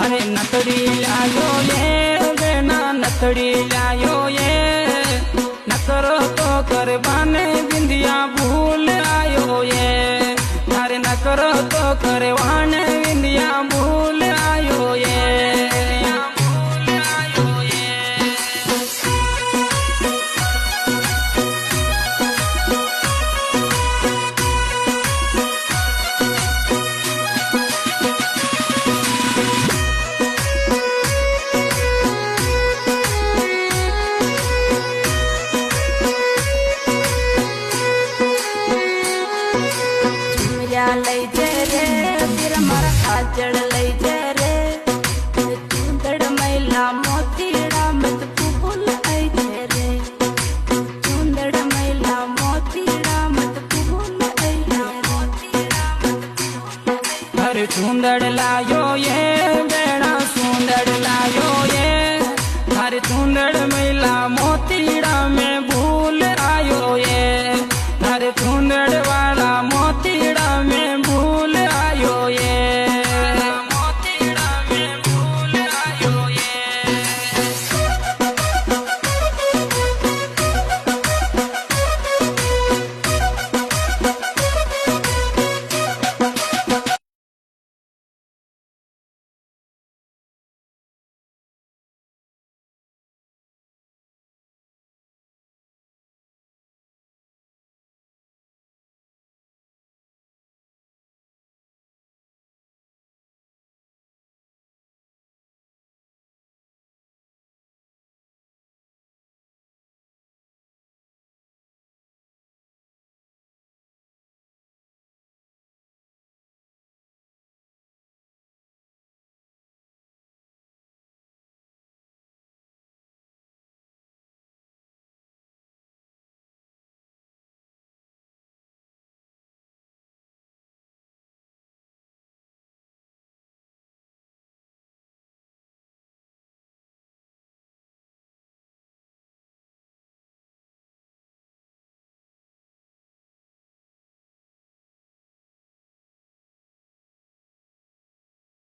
अरे नकड़ी लायो ये बेना नकड़ी लायो ये नकरो तो करवाने बिंदिया भूल आयो ये अरे नकरो तो करवाने बिंदिया भूल आयो ये लई जे रे फिर मारा खाचड़ लई जे रे चूंदड़ मैला मोतीड़ा मत फूल आई जे रे चूंदड़ मैला मोतीड़ा मत फूल आई अरे चूंदड़ लायो ये बेड़ा चूंदड़ लायो ये अरे चूंदड़ मैला